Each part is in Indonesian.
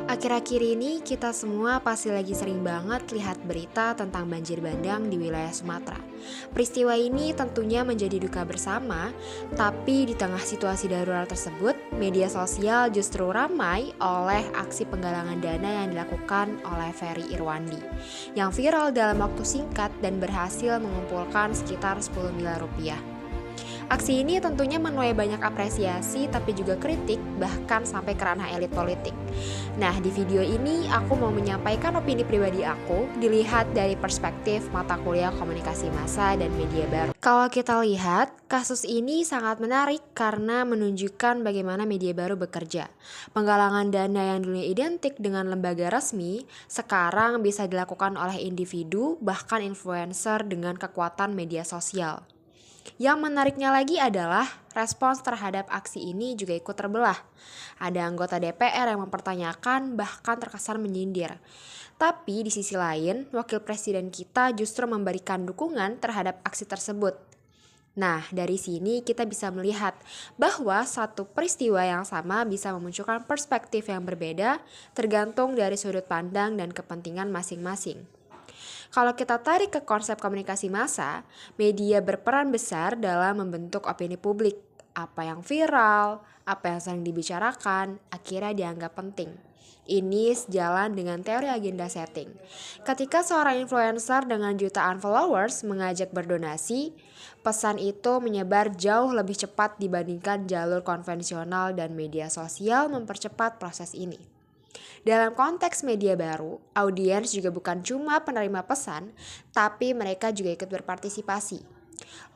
Akhir-akhir ini kita semua pasti lagi sering banget lihat berita tentang banjir bandang di wilayah Sumatera. Peristiwa ini tentunya menjadi duka bersama, tapi di tengah situasi darurat tersebut, media sosial justru ramai oleh aksi penggalangan dana yang dilakukan oleh Ferry Irwandi, yang viral dalam waktu singkat dan berhasil mengumpulkan sekitar 10 miliar rupiah. Aksi ini tentunya menuai banyak apresiasi tapi juga kritik bahkan sampai ke ranah elit politik. Nah, di video ini aku mau menyampaikan opini pribadi aku dilihat dari perspektif mata kuliah komunikasi massa dan media baru. Kalau kita lihat, kasus ini sangat menarik karena menunjukkan bagaimana media baru bekerja. Penggalangan dana yang dulunya identik dengan lembaga resmi sekarang bisa dilakukan oleh individu bahkan influencer dengan kekuatan media sosial. Yang menariknya lagi adalah respons terhadap aksi ini juga ikut terbelah. Ada anggota DPR yang mempertanyakan bahkan terkesan menyindir. Tapi di sisi lain, wakil presiden kita justru memberikan dukungan terhadap aksi tersebut. Nah, dari sini kita bisa melihat bahwa satu peristiwa yang sama bisa memunculkan perspektif yang berbeda tergantung dari sudut pandang dan kepentingan masing-masing. Kalau kita tarik ke konsep komunikasi massa, media berperan besar dalam membentuk opini publik. Apa yang viral, apa yang sering dibicarakan, akhirnya dianggap penting. Ini sejalan dengan teori agenda setting. Ketika seorang influencer dengan jutaan followers mengajak berdonasi, pesan itu menyebar jauh lebih cepat dibandingkan jalur konvensional dan media sosial mempercepat proses ini. Dalam konteks media baru, audiens juga bukan cuma penerima pesan, tapi mereka juga ikut berpartisipasi.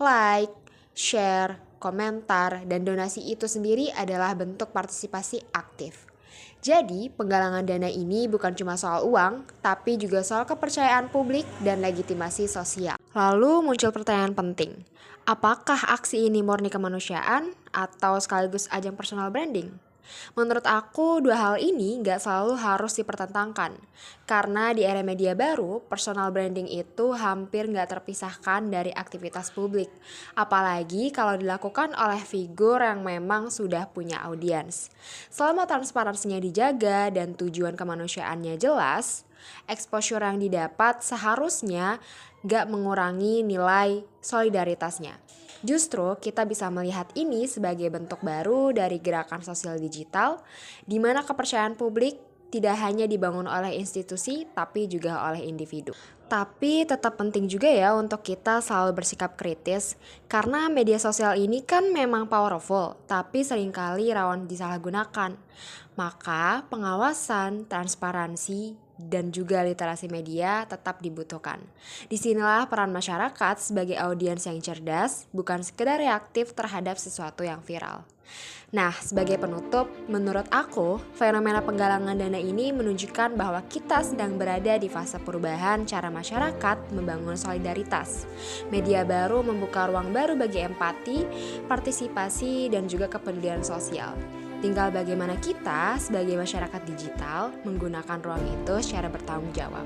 Like, share, komentar, dan donasi itu sendiri adalah bentuk partisipasi aktif. Jadi, penggalangan dana ini bukan cuma soal uang, tapi juga soal kepercayaan publik dan legitimasi sosial. Lalu muncul pertanyaan penting, apakah aksi ini murni kemanusiaan atau sekaligus ajang personal branding? Menurut aku, dua hal ini gak selalu harus dipertentangkan. Karena di era media baru, personal branding itu hampir gak terpisahkan dari aktivitas publik. Apalagi kalau dilakukan oleh figur yang memang sudah punya audiens. Selama transparansinya dijaga dan tujuan kemanusiaannya jelas, exposure yang didapat seharusnya gak mengurangi nilai solidaritasnya. Justru kita bisa melihat ini sebagai bentuk baru dari gerakan sosial digital, di mana kepercayaan publik tidak hanya dibangun oleh institusi, tapi juga oleh individu. Tapi tetap penting juga ya untuk kita selalu bersikap kritis, karena media sosial ini kan memang powerful, tapi seringkali rawan disalahgunakan. Maka pengawasan, transparansi, dan juga literasi media tetap dibutuhkan. Disinilah peran masyarakat sebagai audiens yang cerdas, bukan sekedar reaktif terhadap sesuatu yang viral. Nah, sebagai penutup, menurut aku, fenomena penggalangan dana ini menunjukkan bahwa kita sedang berada di fase perubahan cara masyarakat membangun solidaritas. Media baru membuka ruang baru bagi empati, partisipasi, dan juga kepedulian sosial. Tinggal bagaimana kita sebagai masyarakat digital menggunakan ruang itu secara bertanggung jawab.